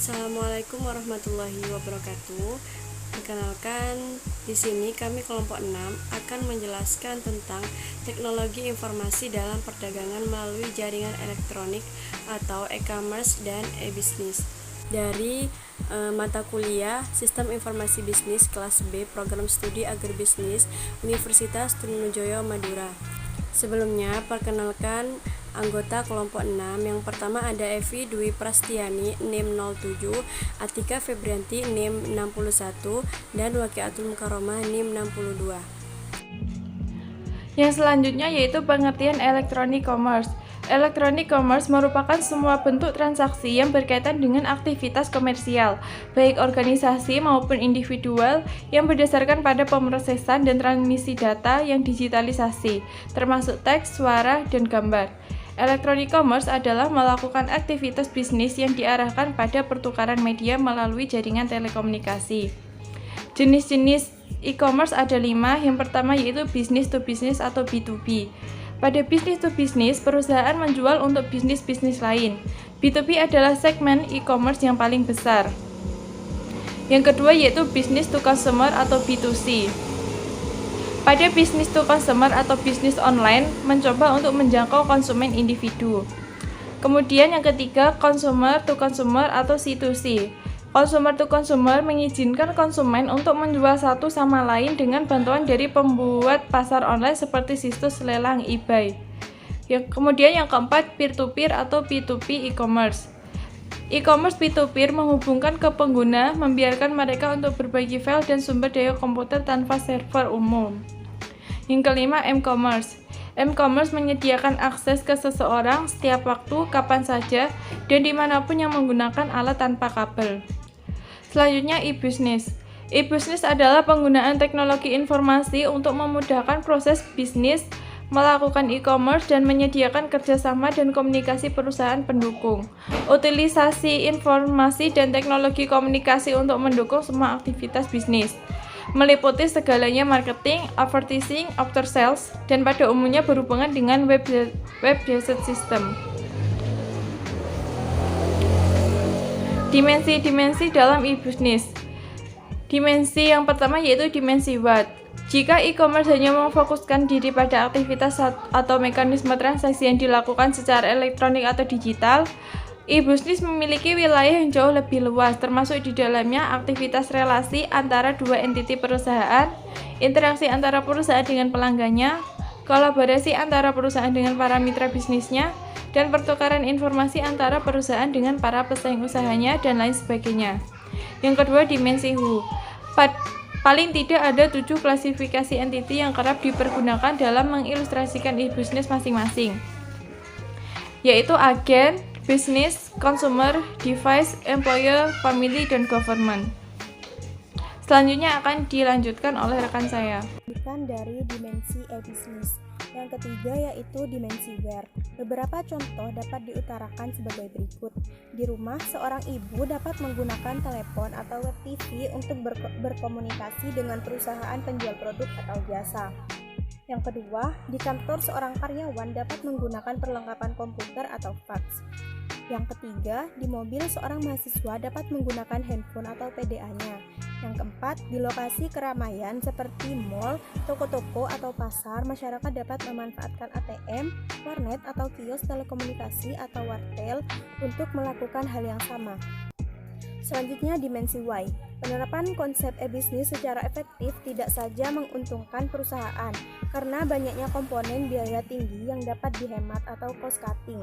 Assalamualaikum warahmatullahi wabarakatuh. Perkenalkan, di sini kami kelompok 6 akan menjelaskan tentang teknologi informasi dalam perdagangan melalui jaringan elektronik atau e-commerce dan e-bisnis dari mata kuliah Sistem Informasi Bisnis kelas B Program Studi Agribisnis Universitas Trunojoyo Madura. Sebelumnya, perkenalkan anggota kelompok 6. Yang pertama ada Evi Dwi Prastiani NIM 07, Atika Febrianti NIM 61, dan Waqiatul Mukarramah NIM 62. Yang selanjutnya yaitu pengertian electronic commerce. Electronic commerce merupakan semua bentuk transaksi yang berkaitan dengan aktivitas komersial, baik organisasi maupun individual, yang berdasarkan pada pemrosesan dan transmisi data yang digitalisasi, termasuk teks, suara, dan gambar. Electronic commerce adalah melakukan aktivitas bisnis yang diarahkan pada pertukaran media melalui jaringan telekomunikasi. Jenis-jenis e-commerce ada 5. Yang pertama yaitu business to business atau B2B. Pada business to business, perusahaan menjual untuk bisnis-bisnis lain. B2B adalah segmen e-commerce yang paling besar. Yang kedua yaitu business to consumer atau B2C. Pada business to consumer atau bisnis online, mencoba untuk menjangkau konsumen individu. Kemudian yang ketiga, consumer to consumer atau C2C. Consumer to consumer mengizinkan konsumen untuk menjual satu sama lain dengan bantuan dari pembuat pasar online seperti situs lelang eBay. Kemudian yang keempat, peer-to-peer atau P2P e-commerce. E-commerce peer-to-peer menghubungkan ke pengguna, membiarkan mereka untuk berbagi file dan sumber daya komputer tanpa server umum. Yang kelima, m-commerce. M-commerce menyediakan akses ke seseorang setiap waktu, kapan saja, dan dimanapun yang menggunakan alat tanpa kabel. Selanjutnya, e-business. E-business adalah penggunaan teknologi informasi untuk memudahkan proses bisnis, melakukan e-commerce, dan menyediakan kerjasama dan komunikasi perusahaan pendukung. Utilisasi informasi dan teknologi komunikasi untuk mendukung semua aktivitas bisnis, meliputi segalanya marketing, advertising, after sales, dan pada umumnya berhubungan dengan web-based system. Dimensi-dimensi dalam e-business. Dimensi yang pertama yaitu dimensi what. Jika e-commerce hanya memfokuskan diri pada aktivitas atau mekanisme transaksi yang dilakukan secara elektronik atau digital, e-business memiliki wilayah yang jauh lebih luas, termasuk di dalamnya aktivitas relasi antara dua entiti perusahaan, interaksi antara perusahaan dengan pelanggannya, kolaborasi antara perusahaan dengan para mitra bisnisnya, dan pertukaran informasi antara perusahaan dengan para pesaing usahanya, dan lain sebagainya. Yang kedua, dimensi who. Paling tidak ada 7 klasifikasi entiti yang kerap dipergunakan dalam mengilustrasikan e-business masing-masing, yaitu agen, business, consumer, device, employer, family, dan government. Selanjutnya akan dilanjutkan oleh rekan saya. Dari dimensi e-business. Yang ketiga yaitu dimensi where. Beberapa contoh dapat diutarakan sebagai berikut. Di rumah, seorang ibu dapat menggunakan telepon atau web TV untuk berkomunikasi dengan perusahaan penjual produk atau jasa. Yang kedua, di kantor seorang karyawan dapat menggunakan perlengkapan komputer atau fax. Yang ketiga, di mobil seorang mahasiswa dapat menggunakan handphone atau PDA-nya. Yang keempat, di lokasi keramaian seperti mall, toko-toko, atau pasar, masyarakat dapat memanfaatkan ATM, warnet, atau kios telekomunikasi atau wartel untuk melakukan hal yang sama. Selanjutnya, dimensi why. Penerapan konsep e-bisnis secara efektif tidak saja menguntungkan perusahaan karena banyaknya komponen biaya tinggi yang dapat dihemat atau cost cutting,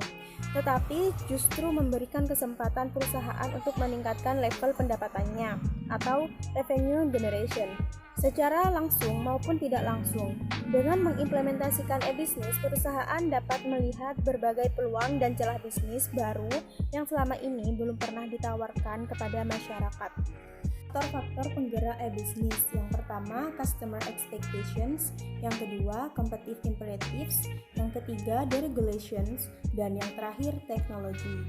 tetapi justru memberikan kesempatan perusahaan untuk meningkatkan level pendapatannya atau revenue generation secara langsung maupun tidak langsung. Dengan mengimplementasikan e-bisnis, perusahaan dapat melihat berbagai peluang dan celah bisnis baru yang selama ini belum pernah ditawarkan kepada masyarakat. Faktor-faktor penggerak e-bisnis. Yang pertama, customer expectations. Yang kedua, competitive imperatives. Yang ketiga, deregulations. Dan yang terakhir, teknologi.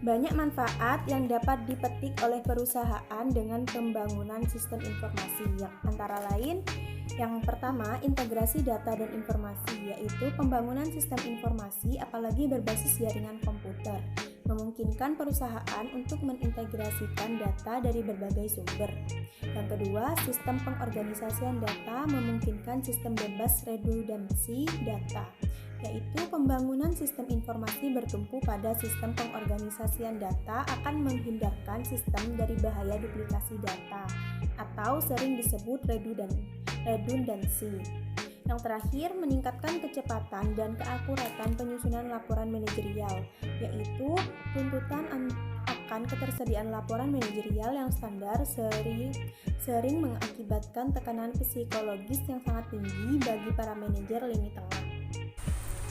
Banyak manfaat yang dapat dipetik oleh perusahaan dengan pembangunan sistem informasi, yang antara lain Yang pertama, integrasi data dan informasi, yaitu pembangunan sistem informasi apalagi berbasis jaringan komputer, memungkinkan perusahaan untuk mengintegrasikan data dari berbagai sumber. Yang kedua, sistem pengorganisasian data memungkinkan sistem bebas redundansi data, yaitu pembangunan sistem informasi bertumpu pada sistem pengorganisasian data akan menghindarkan sistem dari bahaya duplikasi data, atau sering disebut redundansi. Yang terakhir, meningkatkan kecepatan dan keakuratan penyusunan laporan manajerial, yaitu tuntutan akan ketersediaan laporan manajerial yang standar sering mengakibatkan tekanan psikologis yang sangat tinggi bagi para manajer lini tengah.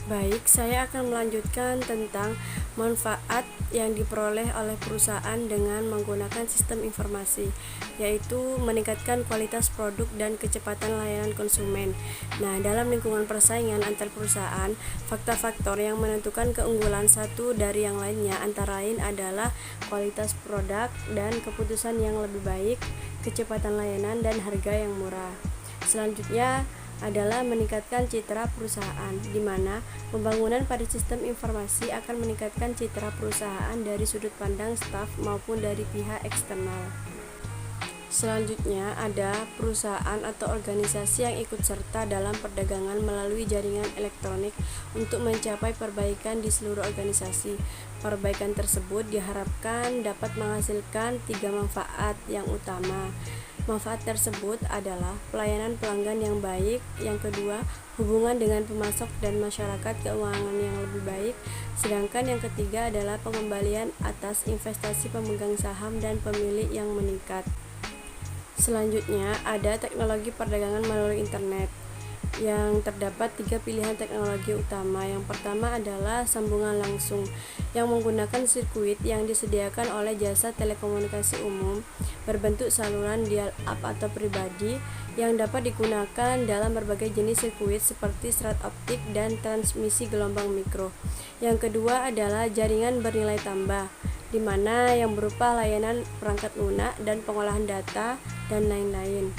Baik, saya akan melanjutkan tentang manfaat yang diperoleh oleh perusahaan dengan menggunakan sistem informasi, yaitu meningkatkan kualitas produk dan kecepatan layanan konsumen. Nah, dalam lingkungan persaingan antar perusahaan, faktor-faktor yang menentukan keunggulan satu dari yang lainnya antara lain adalah kualitas produk dan keputusan yang lebih baik, kecepatan layanan, dan harga yang murah. Selanjutnya adalah meningkatkan citra perusahaan, di mana pembangunan pada sistem informasi akan meningkatkan citra perusahaan dari sudut pandang staf maupun dari pihak eksternal. Selanjutnya ada perusahaan atau organisasi yang ikut serta dalam perdagangan melalui jaringan elektronik untuk mencapai perbaikan di seluruh organisasi. Perbaikan tersebut diharapkan dapat menghasilkan 3 manfaat yang utama. Manfaat tersebut adalah pelayanan pelanggan yang baik, yang kedua, hubungan dengan pemasok dan masyarakat keuangan yang lebih baik, sedangkan yang ketiga adalah pengembalian atas investasi pemegang saham dan pemilik yang meningkat. Selanjutnya ada teknologi perdagangan melalui internet, yang terdapat 3 pilihan teknologi utama. Yang pertama adalah sambungan langsung yang menggunakan sirkuit yang disediakan oleh jasa telekomunikasi umum berbentuk saluran dial-up atau pribadi yang dapat digunakan dalam berbagai jenis sirkuit seperti serat optik dan transmisi gelombang mikro. Yang kedua adalah jaringan bernilai tambah, di mana yang berupa layanan perangkat lunak dan pengolahan data dan lain-lain.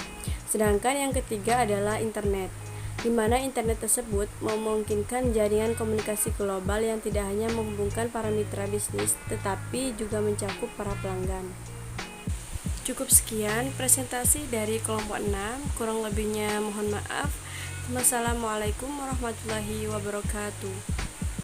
Sedangkan yang ketiga adalah internet, di mana internet tersebut memungkinkan jaringan komunikasi global yang tidak hanya menghubungkan para mitra bisnis, tetapi juga mencakup para pelanggan. Cukup sekian presentasi dari kelompok 6, kurang lebihnya mohon maaf. Wassalamualaikum warahmatullahi wabarakatuh.